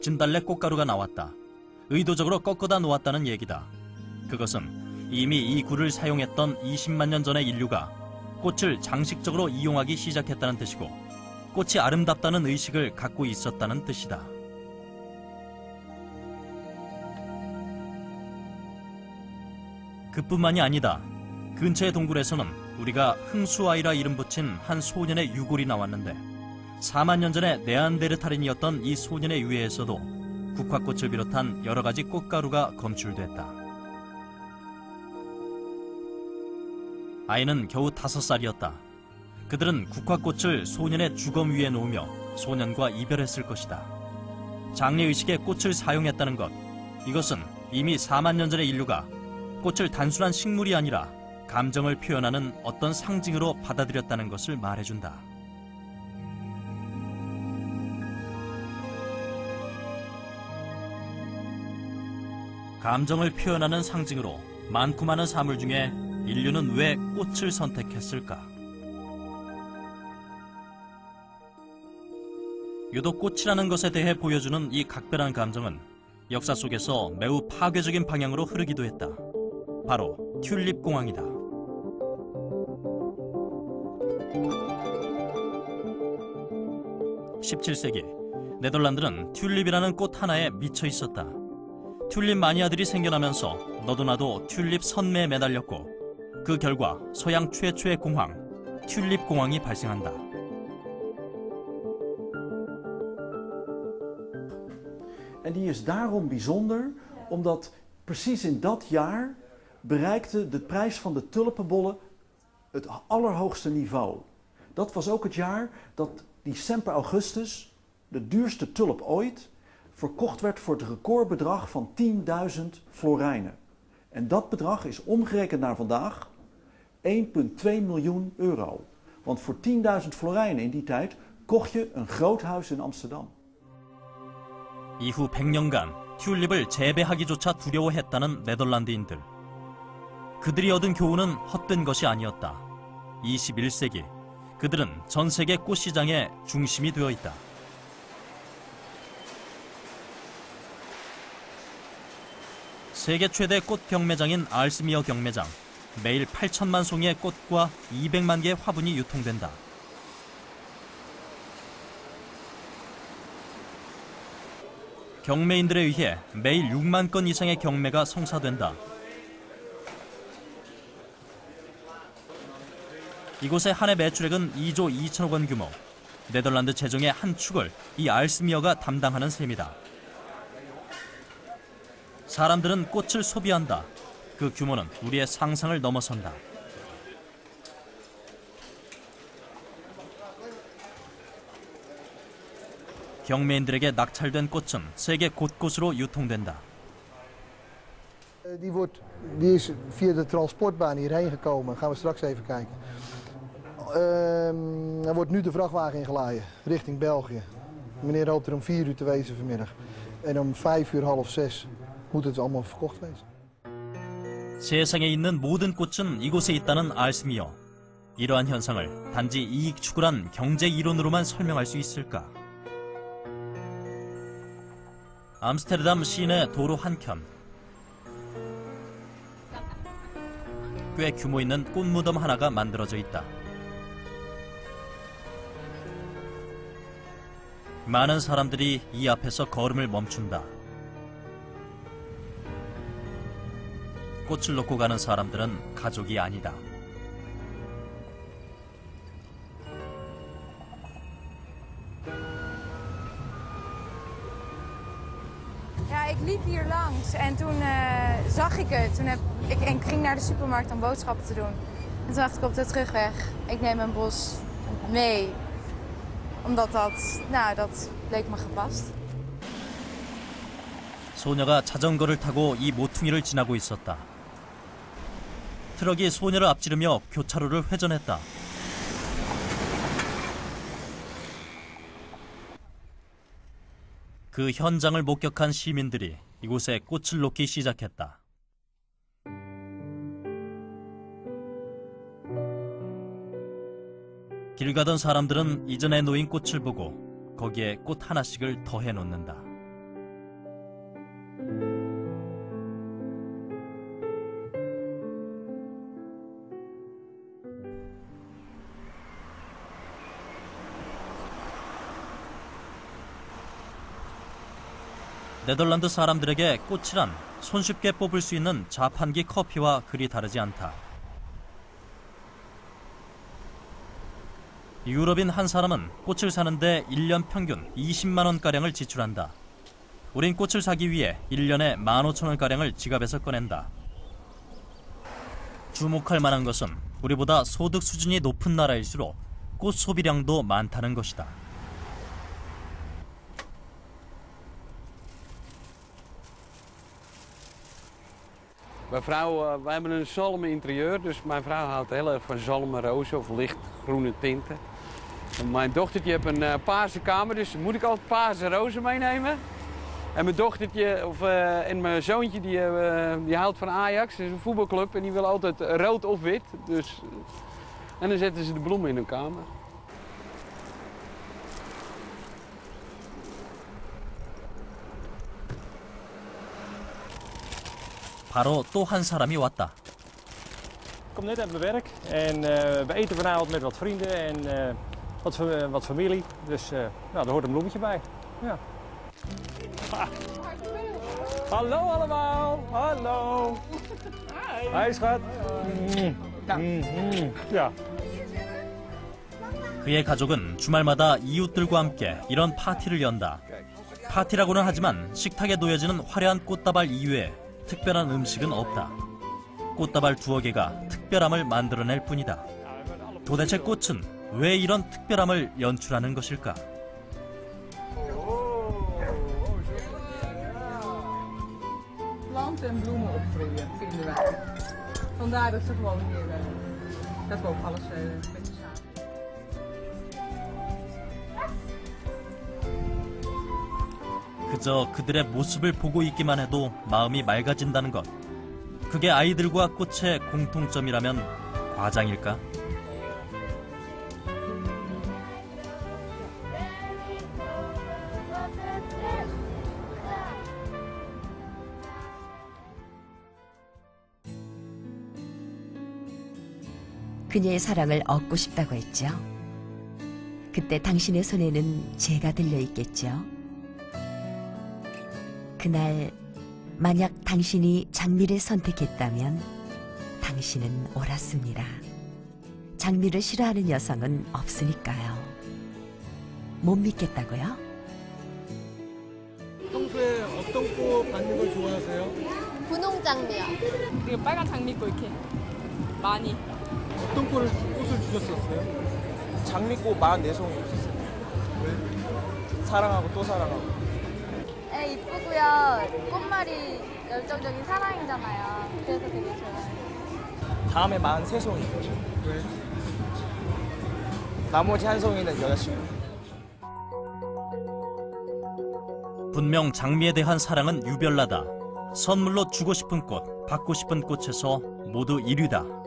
진달래 꽃가루가 나왔다. 의도적으로 꺾어다 놓았다는 얘기다. 그것은 이미 이 굴을 사용했던 20만 년 전의 인류가 꽃을 장식적으로 이용하기 시작했다는 뜻이고, 꽃이 아름답다는 의식을 갖고 있었다는 뜻이다. 그뿐만이 아니다. 근처의 동굴에서는 우리가 흥수아이라 이름 붙인 한 소년의 유골이 나왔는데, 4만 년 전에 네안데르탈인이었던 이 소년의 유해에서도 국화꽃을 비롯한 여러 가지 꽃가루가 검출됐다. 아이는 겨우 5살이었다. 그들은 국화꽃을 소년의 주검 위에 놓으며 소년과 이별했을 것이다. 장례의식에 꽃을 사용했다는 것, 이것은 이미 4만 년 전의 인류가 꽃을 단순한 식물이 아니라 감정을 표현하는 어떤 상징으로 받아들였다는 것을 말해준다. 감정을 표현하는 상징으로 많고 많은 사물 중에 인류는 왜 꽃을 선택했을까? 유독 꽃이라는 것에 대해 보여주는 이 각별한 감정은 역사 속에서 매우 파괴적인 방향으로 흐르기도 했다. 바로 튤립 공황이다. (17세기) 네덜란드는 튤립이라는 꽃 하나에 미쳐 있었다. 튤립 마니아들이 생겨나면서 너도나도 튤립 선매에 매달렸고, 그 결과 서양 최초의 공황, 튤립 공황이 발생한다. En die is daarom bijzonder, omdat precies in dat jaar bereikte de prijs van de tulpenbollen het allerhoogste niveau. Dat was ook het jaar dat die Semper Augustus, de duurste tulp ooit, verkocht werd voor het recordbedrag van 10.000 florijnen. En dat bedrag is omgerekend naar vandaag 1,2 miljoen euro. Want voor 10.000 florijnen in die tijd kocht je een groot huis in Amsterdam. 이후 100년간 튤립을 재배하기조차 두려워했다는 네덜란드인들. 그들이 얻은 교훈은 헛된 것이 아니었다. 21세기, 그들은 전 세계 꽃시장의 중심이 되어 있다. 세계 최대 꽃 경매장인 알스미어 경매장. 매일 8천만 송이의 꽃과 200만 개의 화분이 유통된다. 경매인들에 의해 매일 6만 건 이상의 경매가 성사된다. 이곳의 한 해 매출액은 2조 2천억 원 규모. 네덜란드 재정의 한 축을 이 알스미어가 담당하는 셈이다. 사람들은 꽃을 소비한다. 그 규모는 우리의 상상을 넘어선다. 경매인들에게 낙찰된 꽃은 세계 곳곳으로 유통된다. Die is via de transportbaan hierheen gekomen. Gaan we straks even kijken. Er wordt nu de vrachtwagen ingeladen richting België. Meneer hoopt er om 4 uur te wezen vanmiddag. En om 5 uur, half 6 moet het allemaal verkocht wezen. 세상에 있는 모든 꽃은 이곳에 있다는 알스미어. 이러한 현상을 단지 이익 추구란 경제 이론으로만 설명할 수 있을까? 암스테르담 시내 도로 한켠. 꽤 규모 있는 꽃무덤 하나가 만들어져 있다. 많은 사람들이 이 앞에서 걸음을 멈춘다. 꽃을 놓고 가는 사람들은 가족이 아니다. Ja, ik liep hier langs en toen zag ik het. Ik ging naar de supermarkt om boodschappen te doen. En toen dacht ik op de terugweg, ik neem een bos mee. Omdat dat leek me gepast. 소녀가 자전거를 타고 이 모퉁이를 지나고 있었다. 트럭이 소녀를 앞지르며 교차로를 회전했다. 그 현장을 목격한 시민들이 이곳에 꽃을 놓기 시작했다. 길 가던 사람들은 이전에 놓인 꽃을 보고 거기에 꽃 하나씩을 더해 놓는다. 네덜란드 사람들에게 꽃이란 손쉽게 뽑을 수 있는 자판기 커피와 그리 다르지 않다. 유럽인 한 사람은 꽃을 사는데 1년 평균 20만 원가량을 지출한다. 우린 꽃을 사기 위해 1년에 15,000원가량을 지갑에서 꺼낸다. 주목할 만한 것은 우리보다 소득 수준이 높은 나라일수록 꽃 소비량도 많다는 것이다. Wij hebben een zalmen interieur, dus mijn vrouw houdt heel erg van zalmenrozen of lichtgroene tinten. En mijn dochtertje heeft een paarse kamer, dus moet ik altijd paarse rozen meenemen. En mijn dochtertje en mijn zoontje die houdt van Ajax, dat is een voetbalclub en die wil altijd rood of wit. Dus, en dan zetten ze de bloemen in hun kamer. 바로 또 한 사람이 왔다. Ik kom net uit mijn werk en we eten vanavond met wat vrienden en wat familie. Dus nou, daar hoort een bloemetje bij. Ja. Hallo allemaal, hallo. Hi schat. Ja. 그의 가족은 주말마다 이웃들과 함께 이런 파티를 연다. 파티라고는 하지만 식탁에 놓여지는 화려한 꽃다발 이외에 특별한 음식은 없다. 꽃다발 2개가 특별함을 만들어낼 뿐이다. 도대체 꽃은 왜 이런 특별함을 연출하는 것일까? Planten en bloemen opgroeien, vinden wij. Vandaar dat ze gewoon hier, dat we ook alles met je samen. 그저 그들의 모습을 보고 있기만 해도 마음이 맑아진다는 것. 그게 아이들과 꽃의 공통점이라면 과장일까? 그녀의 사랑을 얻고 싶다고 했죠. 그때 당신의 손에는 제가 들려 있겠죠. 그날 만약 당신이 장미를 선택했다면 당신은 옳았습니다. 장미를 싫어하는 여성은 없으니까요. 못 믿겠다고요? 평소에 어떤 꽃 받는 걸 좋아하세요? 분홍 장미요. 그리고 빨간 장미꽃 이렇게 많이. 어떤 꽃을 주셨었어요? 장미꽃 44송이 있었어요. 왜? 사랑하고 또 사랑하고. 네, 이쁘고요. 꽃말이 열정적인 사랑이잖아요. 그래서 되게 좋아요. 다음에 43송이. 왜? 나머지 한 송이는 여자친구. 분명 장미에 대한 사랑은 유별나다. 선물로 주고 싶은 꽃, 받고 싶은 꽃에서 모두 1위다.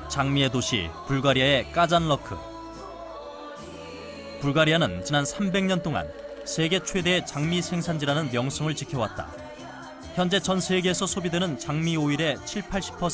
장미의 도시 불가리아의 까잔러크. 불가리아는 지난 300년 동안 세계 최대의 장미 생산지라는 명성을 지켜왔다. 현재 전 세계에서 소비되는 장미 오일의 70-80%가